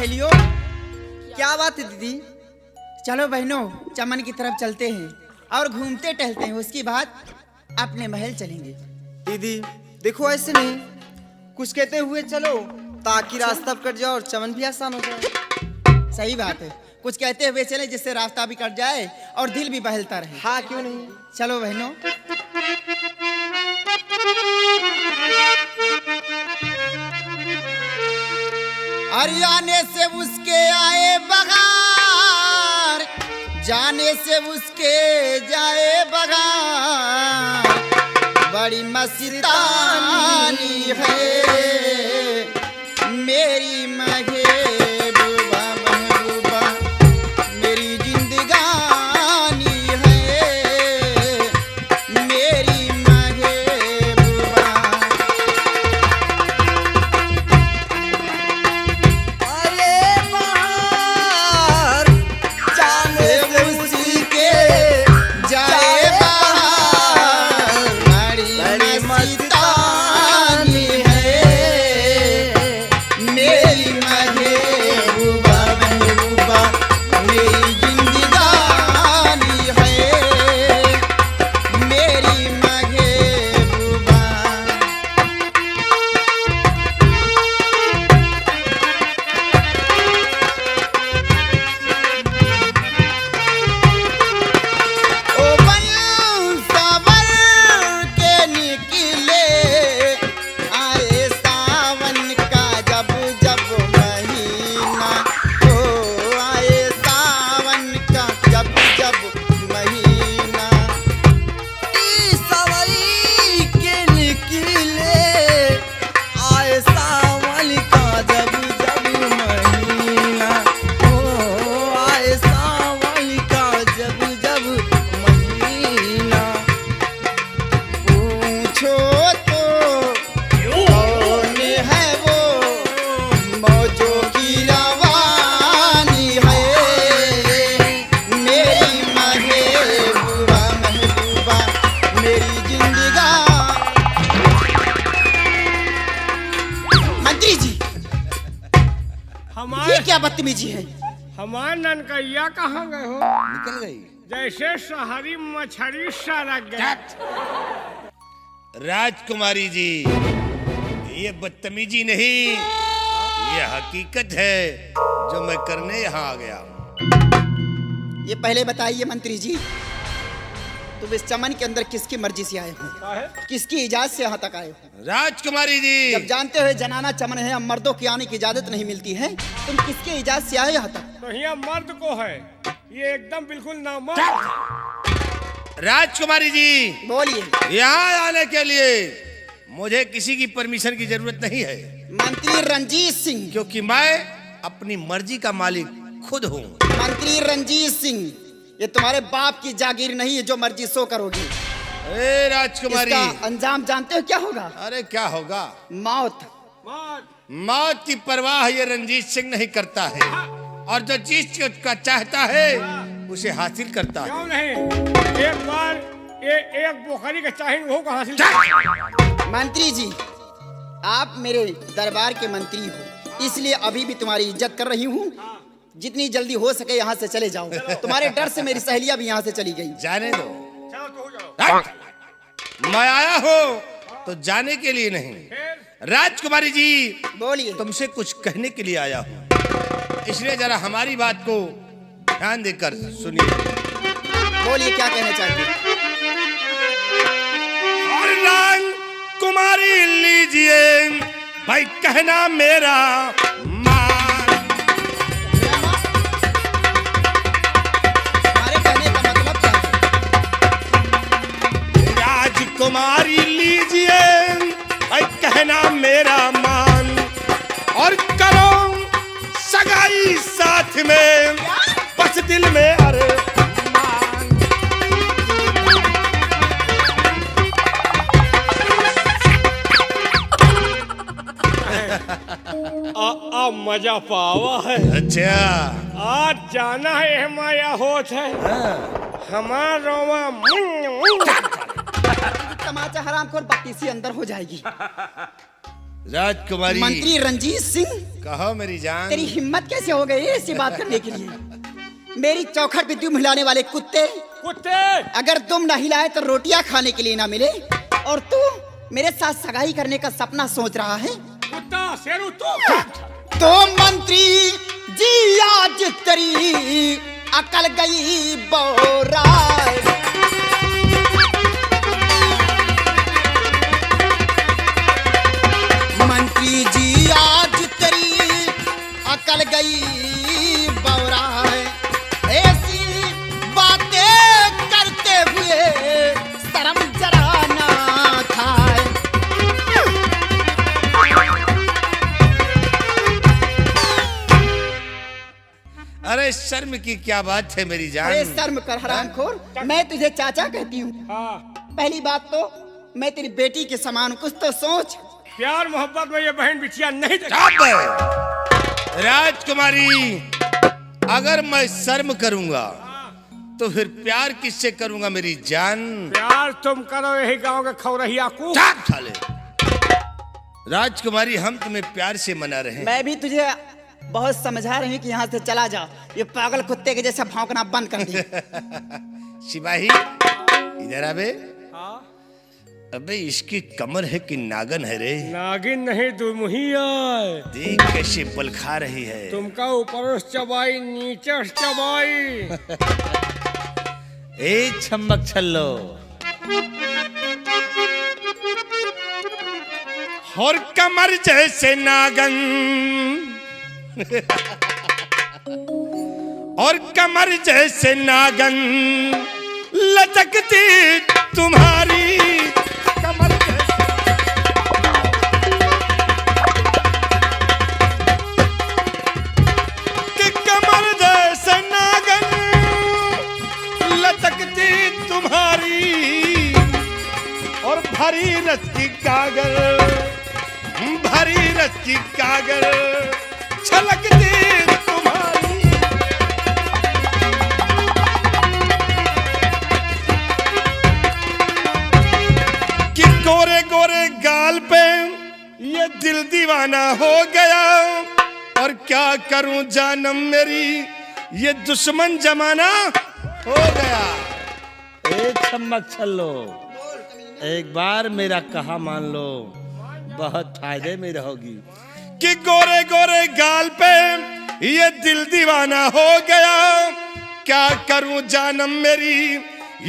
सहेलियों, क्या बात है दीदी? चलो बहनों, चमन की तरफ चलते हैं और घूमते टहलते हैं, उसके बाद अपने महल चलेंगे। दीदी देखो, ऐसे नहीं, कुछ कहते हुए चलो ताकि रास्ता कट जाए और चमन भी आसान हो जाए। सही बात है, कुछ कहते हुए चले जिससे रास्ता भी कट जाए और दिल भी बहलता रहे। हाँ क्यों नहीं। चलो बहनों। हरियाणे से उसके आए बगार, जाने से उसके जाए बगार, बड़ी मस्तानी है मेरी महबूबा, महबूबा मेरी जिंदगानी है मेरी महबूबा। अरे बाहर जाने से उसके जाए बहार, बड़ी मस्तानी है मेरी महबूबा, महबूबा मेरी जिंदगानी है मेरी महबूबा। ओ बंसावर के निकले आए सावन का जब जब महीना, ओ आए सावन का जब जब महीना। सवई के निकले आए सावन का जब जब महीना, ओ आए सावन का जब जब महीना। पूछो तो कौन है वो मौजों की रवानी है मेरी महबूबा, महबूबा मेरी जिंदगा। मंत्री जी, हमारे ये क्या बदतमीजी है? हमार ननकैया कहाँ गए हो? निकल गई। जैसे शहरी मछली सड़क गए। राजकुमारी जी, ये बदतमीजी नहीं, ये हकीकत है जो मैं करने यहाँ आ गया हूँ। ये पहले बताइए मंत्री जी, तुम इस चमन के अंदर किसकी मर्जी से आए हो, किसकी इजाजत से यहाँ तक आए हो? राजकुमारी जब जी, जानते हो जनाना चमन है, अब मर्दों की आने की इजाजत नहीं मिलती है, तुम किसकी इजाजत से आए यहाँ तक? तो यहाँ मर्द को है, ये एकदम बिल्कुल नामर्द। राजकुमारी जी, बोलिए। यहाँ आने के लिए मुझे किसी की परमिशन की जरूरत नहीं है, मंत्री रंजीत सिंह, क्योंकि मैं अपनी मर्जी का मालिक खुद हूँ। मंत्री रंजीत सिंह, ये तुम्हारे बाप की जागीर नहीं है जो मर्जी सो करोगी। ए राजकुमारी, इसका अंजाम जानते हो क्या होगा? अरे क्या होगा? मौत। मौत की परवाह ये रंजीत सिंह नहीं करता है, और जो चीज का चाहता है उसे हासिल करता है। क्यों नहीं? एक बार ये एक बोखरी का चाहिए वो को हासिल कर। मंत्री जी, आप मेरे दरबार के मंत्री हो, इसलिए अभी भी तुम्हारी इज्जत कर रही हूँ। जितनी जल्दी हो सके यहाँ से चले जाओ। तुम्हारे डर से मेरी सहेलियां भी यहाँ से चली गई। जाने दो, चलो तो हो जाओ। मैं आया हूँ तो जाने के लिए नहीं। राजकुमारी जी, बोलिए। तुमसे कुछ कहने के लिए आया हूँ, इसलिए जरा हमारी बात को ध्यान देकर सुनिए। बोलिए, क्या कहना चाहते हैं? और राजकुमारी लीजिए भाई कहना मेरा मान। हमारे कहने का मतलब क्या है? राजकुमारी लीजिए भाई कहना मेरा मान, और करो सगाई साथ में बस दिल में अरमान। मजा पावा है। अच्छा, आज जाना है हमारा होत है। हमारा रोमा तमाचा हराम खोर बत्ती सी अंदर हो जाएगी। राजकुमारी। मंत्री रंजीत सिंह, कहो मेरी जान। तेरी हिम्मत कैसे हो गई ऐसी बात करने के लिए? मेरी चौखट पे दुम हिलाने वाले कुत्ते, कुत्ते अगर तुम न हिलाए तो रोटियां खाने के लिए ना मिले, और तू मेरे साथ सगाई करने का सपना सोच रहा है? कुत्ता शेरू तू। तो मंत्री जी आज तेरी अकल गई बोरा। मंत्री जी आज तेरी अकल गई बोरा। ऐसी बातें करते हुए शर्म जरा ना खाए। अरे शर्म की क्या बात है मेरी जान। अरे शर्म कर हरामखोर, मैं तुझे चाचा कहती हूँ। हाँ, पहली बात तो मैं तेरी बेटी के समान, कुछ तो सोच। प्यार मोहब्बत में ये बहन बिटिया नहीं देखी। चुप है। राजकुमारी, अगर मैं शर्म करूंगा तो फिर प्यार किससे करूंगा मेरी जान? प्यार तुम करो यही गांव के खौरहिया को। चुप साले। राजकुमारी, हम तुम्हें प्यार से मना रहे हैं। मैं भी तुझे बहुत समझा रही हूँ कि यहाँ से चला जा। ये पागल कुत्ते के जैसा भौंकना बंद कर दे। सिपाही, इधर आबे। हाँ? अबे इसकी कमर है कि नागन है रे? नागिन नहीं दुमुहिया। देख कैसे बल खा रही है। तुमका ऊपर चबाई नीचे चबाई। ए छम्मक छल्लो, और कमर जैसे नागन, और कमर जैसे नागन लचकती तुम्हारी कमर कि कमर जैसे नागन लचकती तुम्हारी, और भरी रस की कागल, भरी रस की कागल छलकती तुम्हारी। कि गोरे गोरे गाल पे ये दिल दीवाना हो गया, और क्या करूं जानम मेरी ये दुश्मन जमाना हो गया। ए छम्मक छल्लो, एक बार मेरा कहा मान लो, बहुत फायदे में रहोगी। कि गोरे गोरे गाल पे ये दिल दीवाना हो गया, क्या करूं जानम मेरी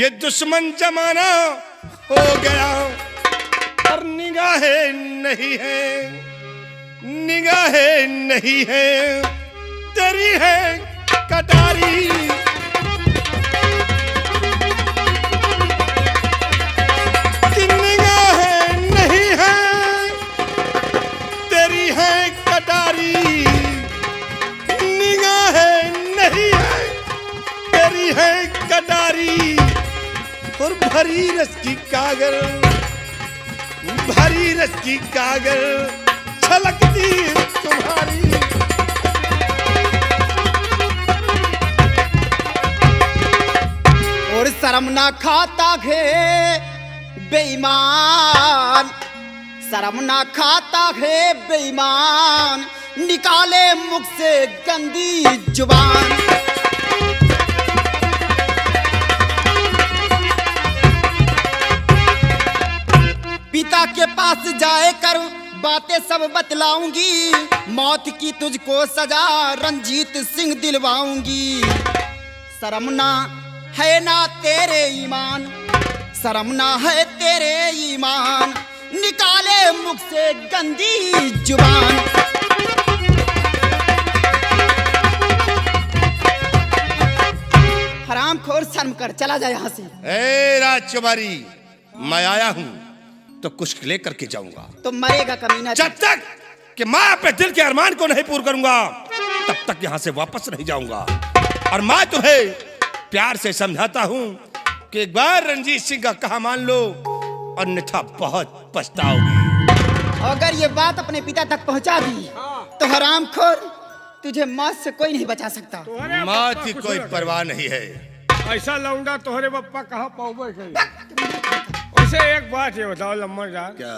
ये दुश्मन जमाना हो गया। और निगाहें नहीं है, निगाहें नहीं है, तेरी है कटारी। कि निगाहें नहीं है, तेरी है कटारी। निगाहें नहीं है, तेरी है कटारी, और भरी रस की कागल, भरी रस की कागल छलकती तुम्हारी। और शर्म ना खाता है बेईमान, शर्म ना खाता है बेईमान, निकाले मुख से गंदी जुबान। पिता के पास जाए कर बातें सब बतलाऊंगी, मौत की तुझको सजा रंजीत सिंह दिलवाऊंगी। शर्म ना है ना तेरे ईमान, शर्म ना है तेरे ईमान, निकाले मुख से गंदी जुबान। हरामखोर, शर्म कर, चला जा यहाँ से। ए राजकुमारी, मैं आया हूँ तो कुछ लेकर के जाऊंगा। तो मरेगा कमीना। जब तक कि मैं अपने दिल के अरमान को नहीं पूरा करूंगा तब तक यहाँ से वापस नहीं जाऊंगा। और मैं तुम्हें प्यार से समझाता हूँ कि एक बार रंजीत सिंह का कहा मान लो, अन्यथा बहुत पछताओगी। अगर ये बात अपने पिता तक पहुंचा दी तो हरामखोर, तुझे मौत से कोई नहीं बचा सकता। तोहरे मौत बप्पा की कुछ कोई ना परवाह नहीं है। करे। ऐसा लौंडा तोहरे बप्पा कहाँ पाओगे कहीं। उसे एक बात ये बताओ लम्बा जान, क्या?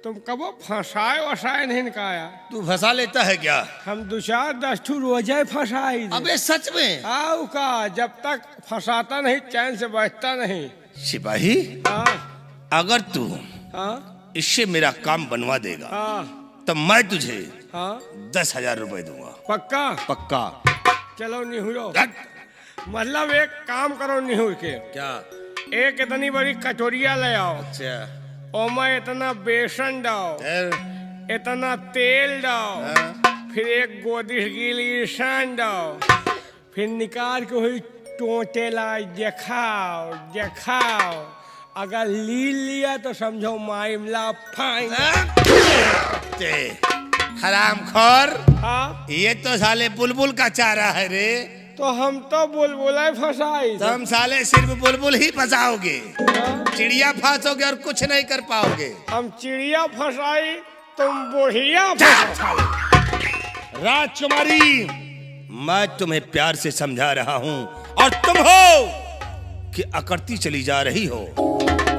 तुम कबो फंसाए वसाए नहीं निकाया। तू फंसा लेता है क्या? हम 2-4-10 रोजे फंसाई। अबे सच में? आओ का, जब तक फंसाता नहीं चैन से बैठता नहीं। सिपाही, हाँ अगर तू हाँ इससे मेरा काम बनवा देगा हाँ तो मैं तुझे हाँ 10,000 रुपए दूंगा। पक्का? पक्का। चलो निहुरो। रख। मतलब एक काम करो निहुर के, क्या? एक इतनी बड़ी कटोरिया ले आओ, अच्छा। ओमे इतना बेसन डालो, फिर? इतना तेल डालो, हाँ। फिर एक गोदिश गीली सान डालो, फिर निकाल के वही टोटे लाई देखाओ देखाओ। अगर ली लिया तो समझो मामला फाइन। हरामखोर, हाँ ये तो साले बुलबुल का चारा है रे। तो हम तो बुलबुला फंसाई। तुम साले सिर्फ बुलबुल ही फंसाओगे, चिड़िया फंसोगे और कुछ नहीं कर पाओगे। हम चिड़िया फंसाई, तुम बुढ़िया फंसाई। राजकुमारी, मैं तुम्हें प्यार से समझा रहा हूँ और तुम हो कि अकड़ती चली जा रही हो।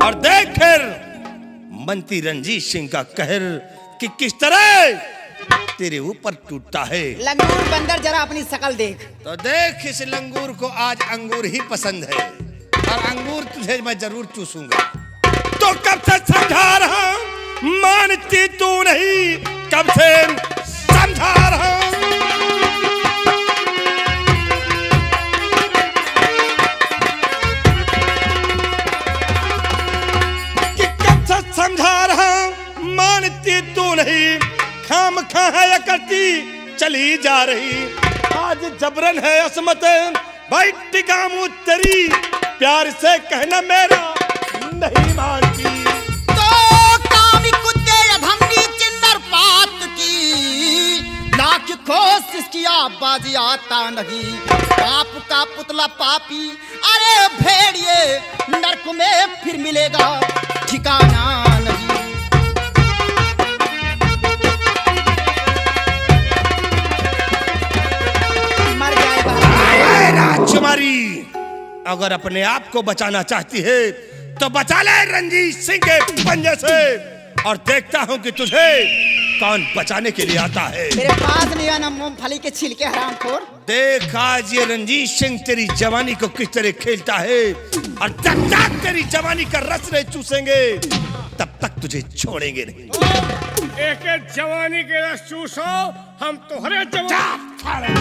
और देख फिर मंत्री रंजीत सिंह का कहर कि किस तरह तेरे ऊपर टूटता है। लंगूर बंदर, जरा अपनी शकल देख। तो देख, इस लंगूर को आज अंगूर ही पसंद है और अंगूर तुझे मैं जरूर चूसूंगा। तो कब से समझा रहा हूं, मानती तू नहीं, कब से समझा रहा हूं। कि कब से समझा रहा हूं, मानती तू नहीं, खाम खा है करती चली जा रही। आज जबरन है असमत, भाई टिकामू तेरी, प्यार से कहना मेरा नहीं मानती। तो कामी कुत्ते अधमनी चिन्नर पात की, लाख कोशिश किया बाजी आता नहीं। पाप का पुतला पापी, अरे भेड़िए, नरक में फिर मिलेगा ठिकाना नहीं। मर जाए राजकुमारी, अगर अपने आप को बचाना चाहती है तो बचा ले रंजीत सिंह के पंजे से, और देखता हूं कि तुझे कौन बचाने के लिए आता है। मेरे पास नहीं आना मूंगफली के छिलके हरामखोर। देख आज ये रंजीत सिंह तेरी जवानी को किस तरह खेलता है, और जब तक तेरी जवानी का रस नहीं चूसेंगे तब तक तुझे छोड़ेंगे नहीं। एक एक जवानी के रस चूसो, हम तुम्हारे जवानी।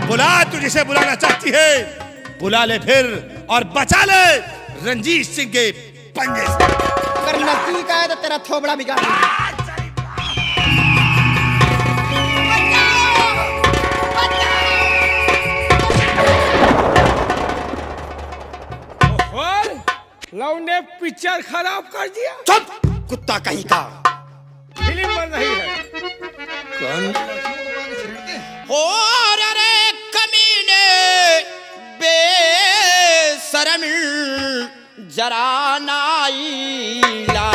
बुला, तू जिसे बुलाना चाहती है बुला ले फिर, और बचा ले रंजीत सिंह के पंजे से। अगर नजदीक आए तो तेरा थोबड़ा बिगाड़ दूंगी। लौंडे पिक्चर खराब कर दिया। चुप, कुत्ता कहीं का। फिल्म बन रही है। कौन? और अरे कमीने बेशरम, जरा नाइला।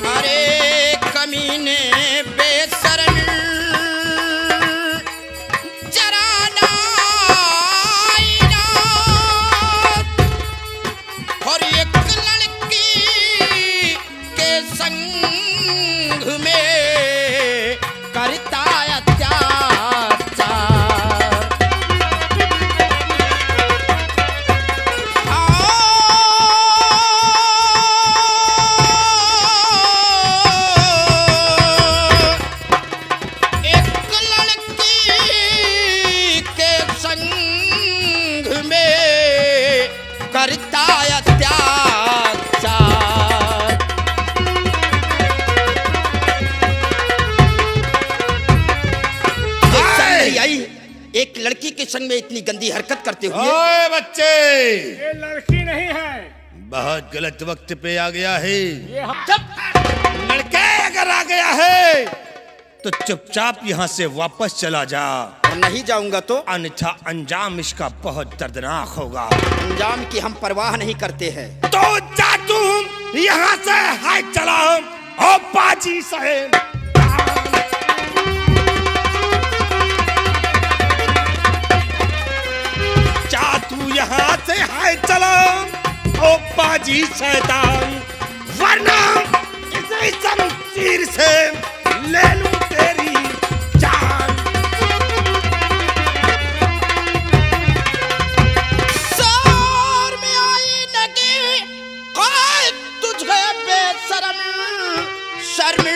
अरे कमीने बेशरम, जरा नाइला। और एक लड़की के संग में करता अत्याचार। एक लड़की के संग में करता अत्याचार। एक लड़की के संग में इतनी गंदी हरकत करते हुए। ओए बच्चे, ये लड़की नहीं है, बहुत गलत वक्त पे आ गया है। ये हम लड़के अगर आ गया है तो चुपचाप यहाँ से वापस चला जा, और नहीं जाऊंगा तो अन्यथा अंजाम इसका बहुत दर्दनाक होगा। अंजाम की हम परवाह नहीं करते हैं। तो जा तुम यहाँ से, हाय चला ओ बाजी साहेब। जा तू यहाँ से हाय चलो ओ बाजी शैतान, वरना इसे शमशीर से ले लूं तेरी जान। शोर में आई नदी कोई तुझे बेशरम शर्म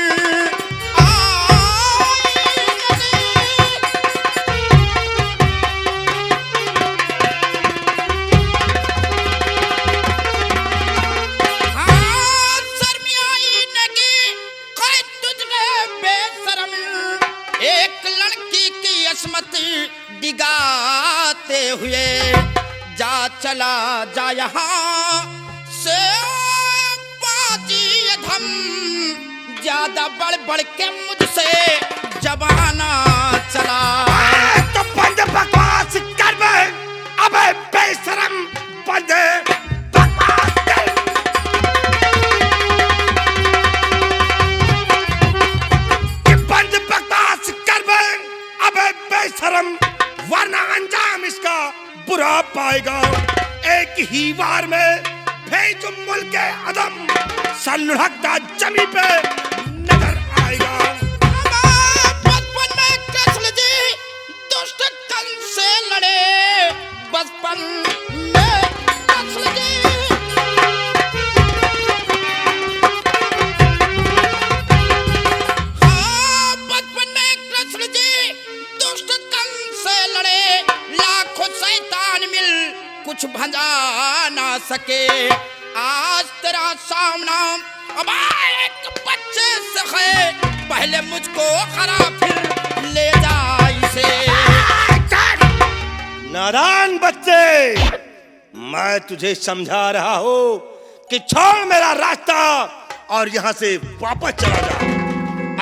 दिगाते हुए जा चला जा यहाँ से बाजी धम, ज्यादा बढ़ बढ़ के मुझसे जबाना चला। तो बंद बकवास कर बे, अबे बेशरम बंद बकवास कर। कि बंद बकवास कर बे, अबे बेशरम, वरना अंजाम इसका बुरा पाएगा। एक ही बार में भेज मुल्क अदम सा लुढ़कता जमी पे नजर आएगा। बचपन में कृष्ण जी दुष्ट कल से लड़े, बचपन में कृष्ण जी बचपन में कृष्ण जी दुष्ट कल से लड़े, लाखों शैतान मिल कुछ भंजा ना सके। आज तेरा सामना अब एक बच्चे से है, पहले मुझको खरा फिर ले जा इसे। नादान बच्चे, मैं तुझे समझा रहा हूँ कि छोड़ मेरा रास्ता और यहाँ से वापस चला जा,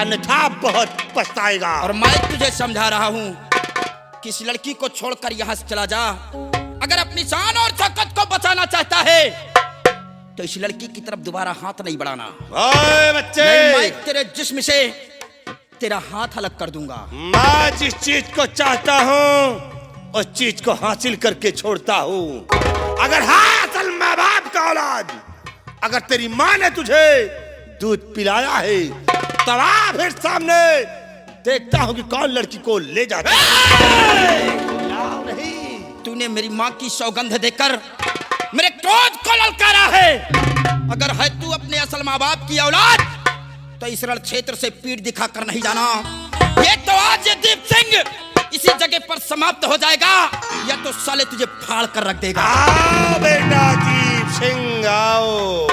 अन्यथा बहुत पछताएगा। और मैं तुझे समझा रहा हूँ कि इस लड़की को छोड़कर यहाँ से चला जा। अगर अपनी शान और शौकत को बचाना चाहता है तो इस लड़की की तरफ दोबारा हाथ नहीं बढ़ाना। ओए बच्चे, मैं तेरे जिस्म से तेरा हाथ अलग कर दूंगा। मैं जिस चीज को चाहता हूँ उस चीज को हासिल करके छोड़ता हूँ। अगर हाँ असल माँ बाप का औलाद, अगर तेरी माँ ने तुझे दूध पिलाया है तब आ फिर सामने, देखता हूँ कि कौन लड़की को ले जाता है। तूने मेरी माँ की सौगंध देकर मेरे क्रोध को ललकारा है। अगर है तू अपने असल माँ बाप की औलाद तो इस रण क्षेत्र से पीठ दिखाकर नहीं जाना। ये तो आज ये दीप सिंह इसी जगह पर समाप्त हो जाएगा, या तो साले तुझे फाड़ कर रख देगा। आओ बेटा दीप सिंह आओ।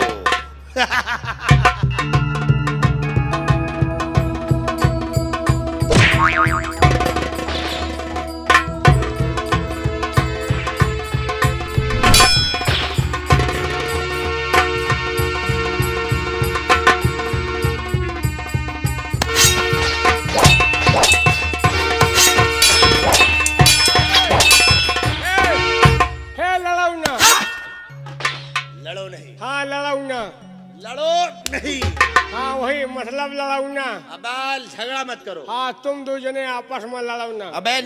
लड़ो नहीं। हाँ लड़ाऊ ना। लड़ो नहीं। हाँ वही मतलब लड़ाऊ ना। अबाल झगड़ा मत करो। हाँ तुम दो जने आपस में लड़ाऊ ना। अबे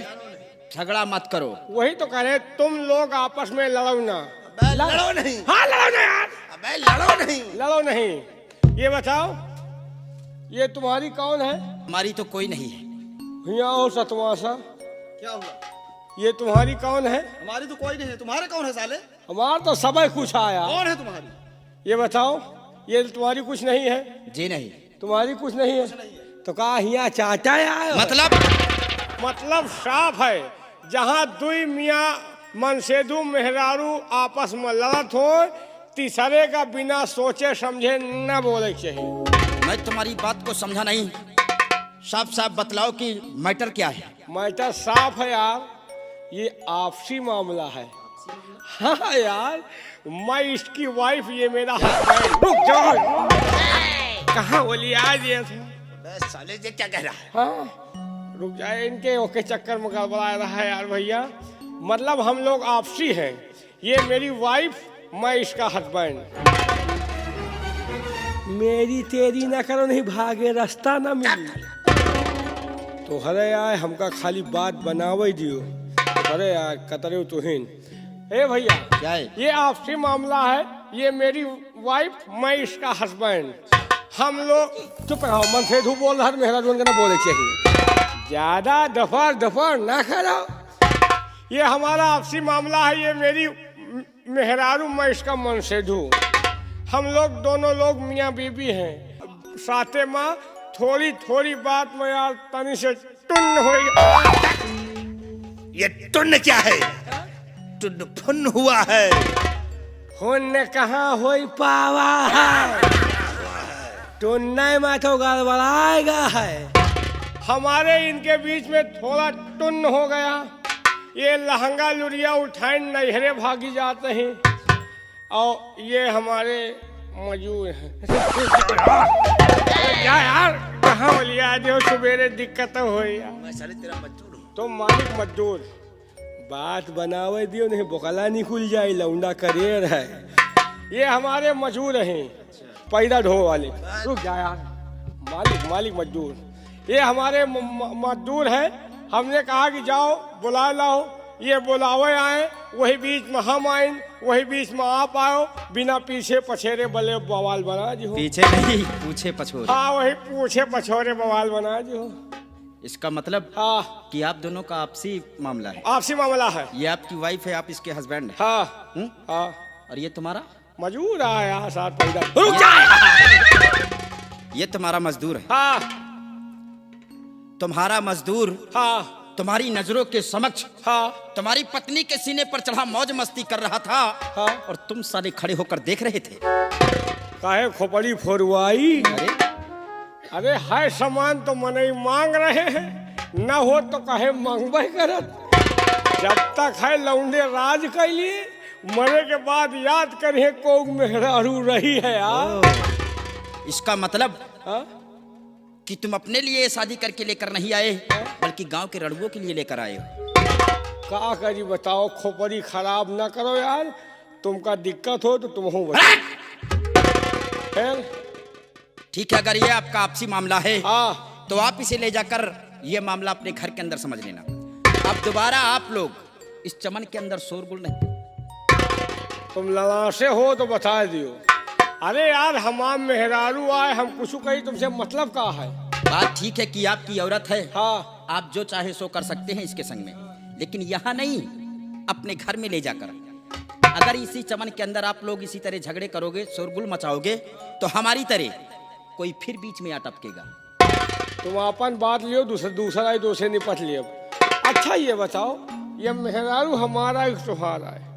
झगड़ा मत करो। वही तो कह रहे तुम लोग आपस में लड़ाऊ ना। लड़ो नहीं। हाँ लड़ो ना यार। अबे लड़ो नहीं। लड़ो नहीं। ये बताओ ये तुम्हारी कौन है? हमारी तो कोई नहीं है। यहाँ हो सतवासा। क्या हुआ? ये तुम्हारी कौन है? हमारी तो कोई नहीं है, तुम्हारे कौन है साले? हमारा तो सबे कुछ आया। कौन है तुम्हारी? ये बताओ ये तुम्हारी कुछ नहीं है? जी नहीं। तुम्हारी कुछ नहीं है तो कहा यहाँ चाचा आया? मतलब साफ है, जहाँ दुई मियाँ मनसेदू मेहरारू आपस में लड़त हो, तीसरे का बिना सोचे समझे न बोले चाहिए। मैं तुम्हारी बात को समझा नहीं। साफ साफ बतलाओ कि मैटर क्या है। मैटर साफ है यार, ये आपसी मामला है। हाँ यार, मैं इसकी वाइफ, ये मेरा हस्बैंड। रुक जाओ। कहाँ बोली आज ये साले ये क्या कह रहा है? हाँ रुक जाए, इनके ओके चक्कर में गड़बड़ा रहा है यार भैया। मतलब हम लोग आपसी हैं, ये मेरी वाइफ, मैं इसका हस्बैंड। मेरी तेरी ना करो, नहीं भागे रास्ता ना मिली तो हरे यार हमका खाली बात बनावे दियो। अरे यार कतरे तुहिन हे भैया, क्या है? ये आपसी मामला है। ये मेरी वाइफ, मैं इसका हस्बैंड। हम लोग चुप रहो, मन से धू बोल रहा है, मेहरा जोन के ना बोले चाहिए। ज्यादा दफर दफर ना करो। ये हमारा आपसी मामला है। ये मेरी मेहरारू, मैं इसका मन से धू। हम लोग दोनों लोग मियाँ बीबी हैं। साथे माँ थोड़ी थोड़ी बात में यार तनी से टुन्न हो। ये टुन्न क्या है? टुन्न फुन्न हुआ है। होने कहाँ हो पावा है, टुन्ने में तो गड़बड़ाएगा है। हमारे इनके बीच में थोड़ा टुन्न हो गया। ये लहंगा लुरिया उठाए नहरे भागी जाते हैं और ये हमारे मजूर हैं। क्या यार, कहाँ लिया जो सवेरे दिक्कत हो यार। मैं साले तेरा मजदूर हूँ। तो मालिक मजदूर बात बनावे दियो, नहीं बोकला निकुल जाए, लौंडा करेर है। ये हमारे मजदूर हैं, पैदा ढो वाले। रुक जा यार, मालिक मजदूर। ये हमारे मजदूर हैं। हमने कहा कि जाओ बुला लाओ, ये बुलावे आए, वही बीच में हम आए, वही बीच में आप आओ, बिना पीछे पछेरे बले बवाल बना जी हो। पीछे नहीं, पूछे पछोरे। हाँ, वही पूछे पछोरे बवाल बना जी हो। इसका मतलब हाँ, कि आप दोनों का आपसी मामला है। आपसी मामला है। ये आपकी वाइफ है, आप इसके हस्बैंड हैं। हाँ हम्म? हाँ, और ये तुम्हारा? मजूर आया साथ पैदा। रुक जा। ये तुम्हारा मजदूर है। हाँ तुम्हारा मजदूर हाँ तुम्हारी नजरों के समक्ष हाँ तुम्हारी पत्नी के सीने पर चढ़ा मौज मस्ती कर रहा था, हाँ। और तुम सारे खड़े होकर देख रहे थे। काहे खोपड़ी फोरवाई। अरे अरे है सामान तो मने मांग रहे हैं, न हो तो कहे मांगबे करत। जब तक है लौंडे राज कैलिए, मरे के बाद याद करिए को मेहरारू रही है यार। इसका मतलब हाँ? कि तुम अपने लिए शादी करके लेकर नहीं आए, बल्कि गांव के रड़ुओं के लिए लेकर आए हो। का करी बताओ, खोपड़ी खराब ना करो यार। तुमका दिक्कत हो तो तुम हो बताओ। ठीक है, अगर ये आपका आपसी मामला है हाँ तो आप इसे ले जाकर ये मामला अपने घर के अंदर समझ लेना। अब दोबारा आप लोग इस चमन के अंदर शोरगुल नहीं। तुम ललासे हो तो बता दियो। अरे यार, हमाम मेहरारू आए, हम कुछ कही तुमसे मतलब का है। बात ठीक है कि आपकी औरत है, हाँ आप जो चाहे सो कर सकते हैं इसके संग में, लेकिन यहाँ नहीं, अपने घर में ले जाकर। अगर इसी चमन के अंदर आप लोग इसी तरह झगड़े करोगे, शोरगुल मचाओगे, तो हमारी तरह कोई फिर बीच में आ टपकेगा। तुम अपन बात लियो, दूसरा दो से निपट लियो। अच्छा ये बताओ, ये मेहरारू हमारा एक तुम्हारा है,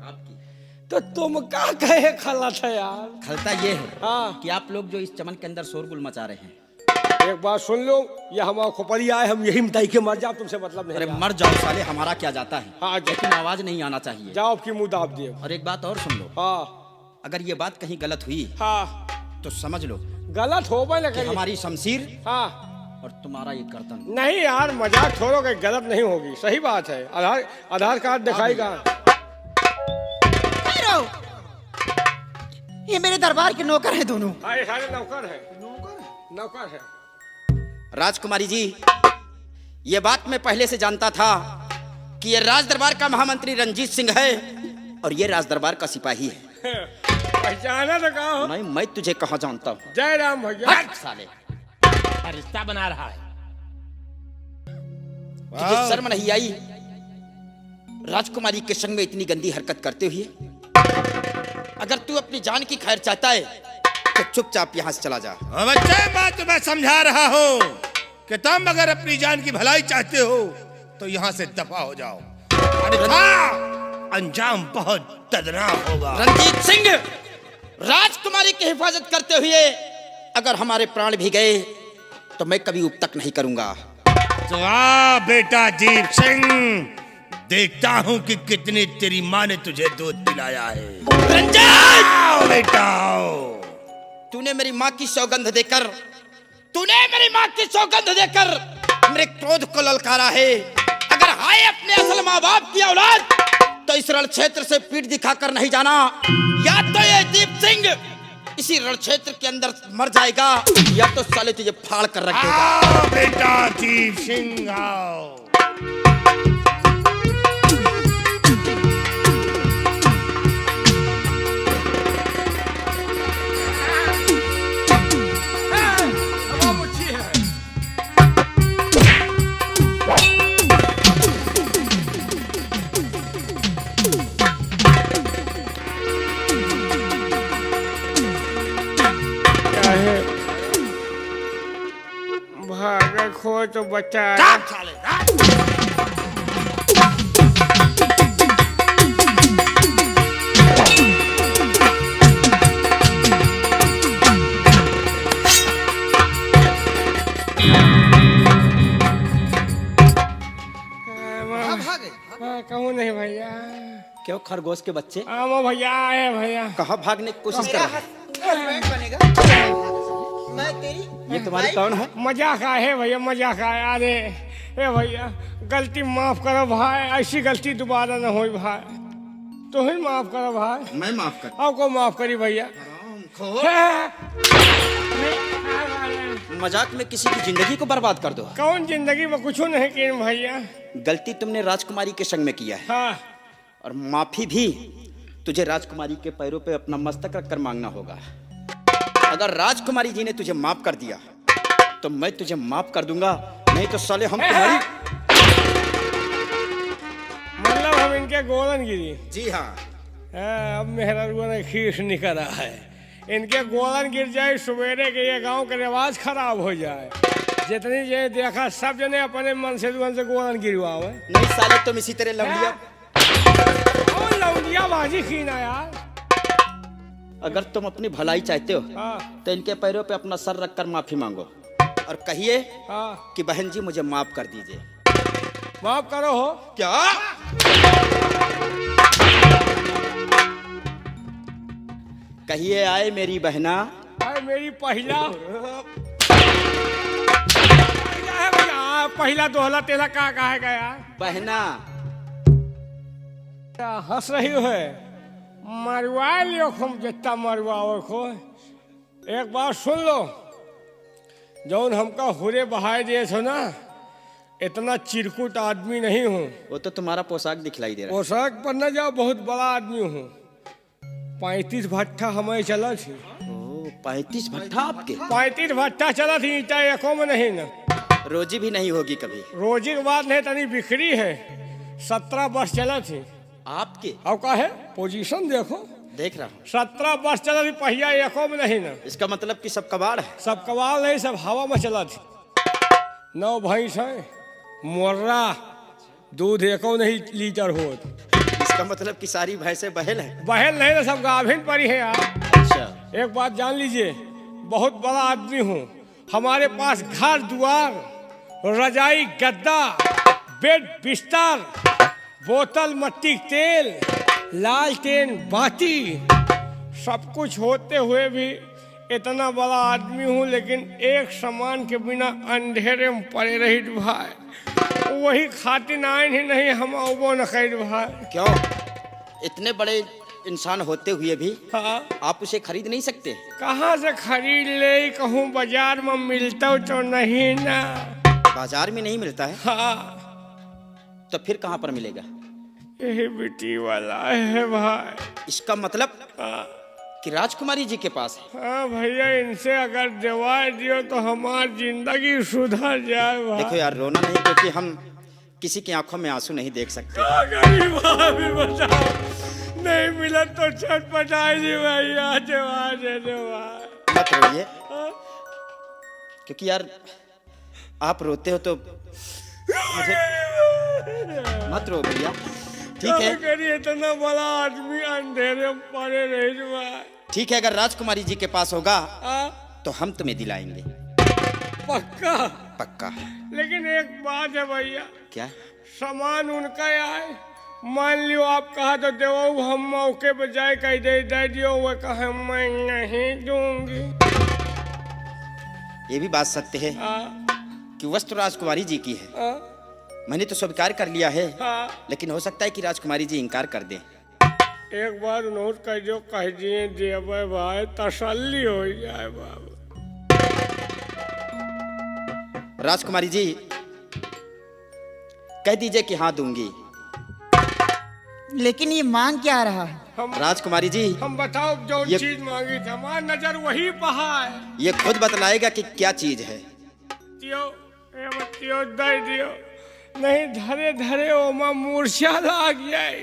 तो तुम क्या कहे खलत है यार। खलता ये है हाँ, कि आप लोग जो इस चमन के अंदर शोरगुल मचा रहे हैं। एक बात सुन लो, ये हमारा खोपड़ी आए, हम यही मिटाई के मर जाओ, तुमसे मतलब अरे नहीं। मर जाओ साले, हमारा क्या जाता है। हाँ, लेकिन आवाज नहीं आना चाहिए। जाओ आपकी मुंह दाब दिए। और एक बात और सुन लो, हाँ अगर ये बात कहीं गलत हुई हाँ, तो समझ लो गलत हो कि लेकिन हमारी शमशीर हाँ और तुम्हारा ये गर्दन। नहीं यार, मजाक छोड़ो, कि गलत नहीं होगी, सही बात है। आधार कार्ड दिखाएगा। ये मेरे दरबार के नौकर हैं दोनों। हाँ, ये सारे नौकर है। नौकर है। राजकुमारी जी, ये बात मैं पहले से जानता था कि ये राज दरबार का महामंत्री रंजीत सिंह है और ये राज दरबार का सिपाही है। पहचाना तो कहा हो। नहीं, मैं तुझे कहाँ जानता हूँ। जय राम भैया। हट साले, रिश्ता बना रहा है। तुझे शर्म नहीं आई राजकुमारी के संग में इतनी गंदी हरकत करते हुए? अगर तू अपनी जान की खैर चाहता है तो चुपचाप यहाँ से चला जा। बच्चे, बात मैं समझा रहा हूँ कि तुम अगर अपनी जान की भलाई चाहते हो तो यहाँ से दफा हो जाओ, अन्यथा अंजाम बहुत दर्दनाक होगा। रंजीत सिंह, राजकुमारी की हिफाजत करते हुए अगर हमारे प्राण भी गए तो मैं कभी उपतक नहीं करूंगा। तो आ बेटा जीत सिंह, देखता हूँ कि कितनी तेरी माँ ने तुझे दूध पिलाया है। रंजीत, आओ बेटा आओ। तूने मेरी माँ की सौगंध देकर मेरे क्रोध को ललकारा है। अगर हाय अपने असल माँ बाप की औलाद तो इस रण क्षेत्र से पीठ दिखाकर नहीं जाना, या तो ये दीप सिंह इसी रण क्षेत्र के अंदर मर जाएगा, या तो साले तुझे फाड़ कर रख देगा। आओ बेटा जीत सिंह आओ। वो तो बच्चा है। चाप साले कहाँ भागे? कहूँ नहीं भैया। क्यों खरगोश के बच्चे, आमो भैया आए भैया। कहाँ भागने की कोशिश कर रहे हैं? हस्बैंड बनेगा मैं तेरी। ये तुम्हारी कौन है? मजाक आए भैया, मजाक आए। अरे ए भैया, गलती माफ करो भाई, ऐसी गलती दोबारा न हो भाई। तो ही माफ करो भाई। मैं माफ कर। आपको माफ करी भैया। मजाक में किसी की जिंदगी को बर्बाद कर दो। कौन जिंदगी में कुछ नहीं किए भैया। गलती तुमने राजकुमारी के संग में किया है, हाँ और माफी भी तुझे राजकुमारी के पैरों पे अपना मस्तक रखकर मांगना होगा। अगर राजकुमारी जी ने तुझे माफ कर दिया तो मैं तुझे माफ कर दूंगा, नहीं तो साले हम तुम्हारी। मतलब हम इनके गोलन गिरी। जी हाँ, अब मेहरा ने खीस निकल रहा है। इनके गोलन गिर जाए, सवेरे के ये गांव का रिवाज खराब हो जाए। जितनी ये देखा सब जने अपने मन से गोलन गिरवाओ। नहीं साले तुम इसी तरह लौंडिया। और लौंडिया बाजी खीना यार। अगर तुम अपनी भलाई चाहते हो हाँ तो इनके पैरों पे अपना सर रखकर माफी मांगो और कहिए हाँ, कि बहन जी मुझे माफ कर दीजिए। माफ करो हो। क्या? कहिए आए मेरी बहना। अरे मेरी पहला क्या है भैया? पहला दोहला तेला का है यार? बहना क्या हंस रही है? मरवा लियो खूब जितना मरवाओ खो। एक बात सुन लो, जौन हमका हुरे बहाए दिए छो ना, इतना चिरकुट आदमी नहीं हूँ। वो तो तुम्हारा पोशाक दिखलाई दे रहा है। पोशाक पर न जाओ, बहुत बड़ा आदमी हूँ। 35 भट्ठा हमें चला थी। ओ, 35 भट्ठा आपके? 35 भट्ठा चला थी, ईटा एको में नहीं न। रोजी भी नहीं होगी कभी। रोजी की बात नहीं, तनी बिखरी है। 17 वर्ष चला थी आपके? अब का है पोजीशन देखो। देख रहा हूँ। 17 वर्ष चला थी, पहिया एको में नहीं न। इसका मतलब कि सब कबाड़ है। सब कबाल नहीं, सब हवा में चला थी। 9 भैंस है, मुर्रा, दूध एको नहीं लीटर हो। इसका मतलब कि सारी भैंसें बहल है। बहल नहीं ना, सब गाभिन पर ही है यार। अच्छा, एक बात जान लीजिए, बहुत बड़ा आदमी हूँ। हमारे पास घर द्वार, रजाई, गद्दा, बेड, बिस्तर, बोतल, मट्टी तेल, लालटेन, बाती, सब कुछ होते हुए भी इतना बड़ा आदमी हूँ, लेकिन एक सामान के बिना अंधेरे में पड़े रही भाई। वही खातिर आए ही नहीं, हम अबो न कर भाई। क्यों? इतने बड़े इंसान होते हुए भी हाँ, आप उसे खरीद नहीं सकते? कहाँ से खरीद ले? कहूँ बाजार में मिलता तो नहीं ना। बाजार में नहीं मिलता है हाँ, तो फिर कहाँ पर मिलेगा? यही बेटी वाला है भाई। इसका मतलब हाँ कि राजकुमारी जी के पास है। हाँ भैया, इनसे अगर दवाई दियो तो हमारी जिंदगी सुधर जाए भाई। देखो यार, रोना नहीं, क्योंकि हम किसी की आंखों में आंसू नहीं देख सकते। क्या गरीब आदमी बताओ, नहीं मिला तो छटपटाई जी भैया, दवा दे दो भाई। मत रोइए, हाँ? क्योंकि यार आप रोते हो तो मुझे। मत रो भैया, ठीक क्या है? करिए, इतना बड़ा आदमी अंधेरे में पड़े रही भाई। ठीक है, अगर राजकुमारी जी के पास होगा हाँ, तो हम तुम्हें दिलाएंगे। पक्का? पक्का। लेकिन एक बात है भैया, क्या? सामान उनका आए, मान लियो आप कहा तो देवो, हम मौके पे जाए कह दे दियो, वो कहे मैं नहीं दूंगी। ये भी बात सत्य है हाँ, कि वस्त्र राजकुमारी जी की है। हाँ, मैंने तो स्वीकार कर लिया है, हाँ। लेकिन हो सकता है कि राजकुमारी जी इनकार कर दें। एक बार नोट कर दो, कह दिए देवे भाई, तसल्ली हो जाए बाबू। राजकुमारी जी कह दीजिए कि हाँ दूंगी। लेकिन ये मांग क्या रहा है? राजकुमारी जी हम बताओ, जो ये- चीज मांगी थी, हमारी नजर वही पहा है। ये खुद बतलाएगा कि क्या चीज है। तियो दे दियो, नहीं धरे धरे ओमा मूर्छा लाग जाए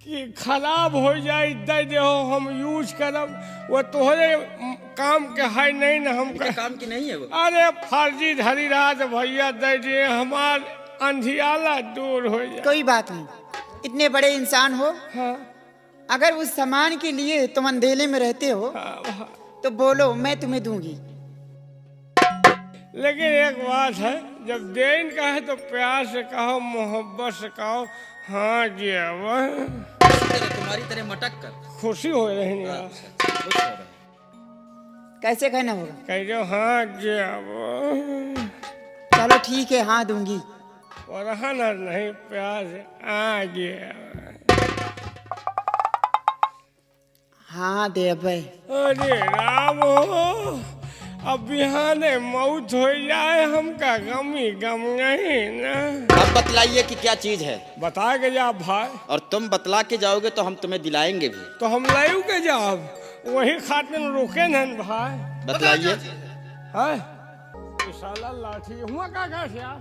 कि खराब हो जाए, दे दो हम यूज करब। वो तोहरे काम के है नहीं ना हम काम की नहीं है वो। अरे फर्जी धरी रात भैया दे दिए, हमार अंधियाला दूर हो जाए। कोई बात नहीं, इतने बड़े इंसान हो, हाँ, अगर उस सामान के लिए तुम अंधेले में रहते हो हाँ। तो बोलो, मैं तुम्हें दूंगी। लेकिन एक बात है, जब देन का है तो प्यार से कहो, मोहब्बत से कहो। हाँ जी तुम्हारी तरह मटक कर खुशी हो रही है। कैसे कहना होगा? कह दो हाँ जी चलो ठीक है, हाँ दूंगी। और ना नहीं प्यार से आ गया। हाँ दे अबे। अरे राम हो, अब बिहाने मौत हो जाए, हमका गम ही गम नहीं ना। अब बतलाइए कि क्या चीज है। बता के जा भाई। और तुम बतला के जाओगे तो हम तुम्हें दिलाएंगे भी। तो हम लायू के जाब, वही खातिर रुके न भाई। बतलाइए। है साला लाठी हुआ का यार,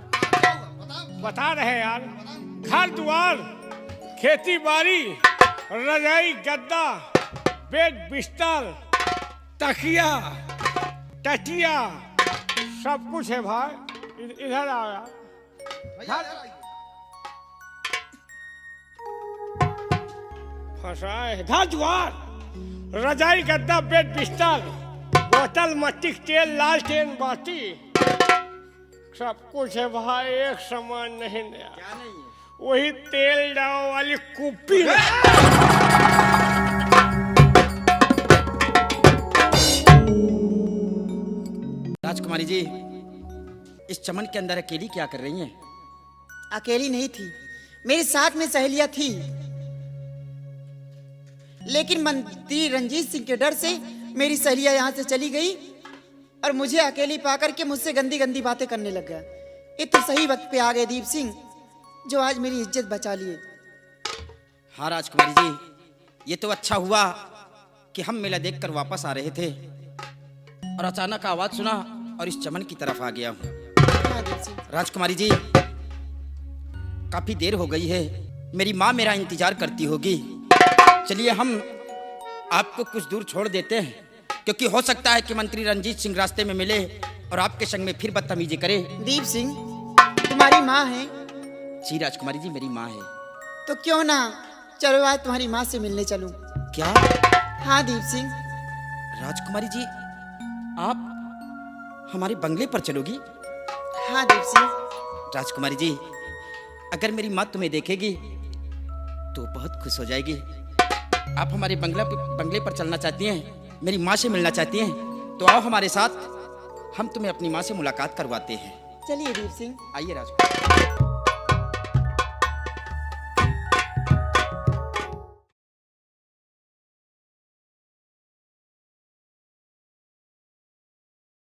बता रहे यार। घर द्वार, खेती बाड़ी, रजाई गद्दा, बेड बिस्तर, तकिया टटिया, सब कुछ है भाई। इधर आया फंसाए। घर द्वार, रजाई गद्दा, बेड बिस्तर, बोतल, मट्टी तेल, लालटेन, बाती, सब कुछ है भाई। एक सामान नहीं नया, वही तेल डाव वाली कुप्पी। राजकुमारी जी, इस चमन के अंदर अकेली क्या कर रही हैं? अकेली नहीं थी, मेरे साथ में सहेलियां थी, लेकिन मंत्री रंजीत सिंह के डर से मेरी सहेलियां यहाँ से चली गई और मुझे अकेली पाकर के मुझसे गंदी गंदी बातें करने लग गया। इतने सही वक्त पे आ गए दीप सिंह, जो आज मेरी इज्जत बचा लिए। हाँ राजकुमारी जी, ये तो अच्छा हुआ कि हम मेला देखकर वापस आ रहे थे और अचानक आवाज सुना और इस चमन की तरफ आ गया हूँ। हाँ दीप सिंह। राजकुमारी जी, काफी देर हो गई है, मेरी माँ मेरा इंतजार करती होगी। चलिए हम आपको कुछ दूर छोड़ देते हैं, क्योंकि हो सकता है कि मंत्री रंजीत सिंह रास्ते में मिले और आपके संग में फिर बदतमीजी करे। दीप सिंह, तुम्हारी माँ है? जी राजकुमारी जी, मेरी माँ है। तो क्यों ना चलो आज तुम्हारी माँ से मिलने चलूं। क्या? हाँ दीप सिंह। राजकुमारी जी, आप हमारे बंगले पर चलोगी? हाँ दीप सिंह। राजकुमारी जी, अगर मेरी माँ तुम्हें देखेगी तो बहुत खुश हो जाएगी। आप हमारे बंगले पर चलना चाहती हैं, मेरी माँ से मिलना चाहती हैं, तो आओ हमारे साथ, हम तुम्हें अपनी माँ से मुलाकात करवाते हैं। चलिए दीप सिंह। आइए राजकुमारी।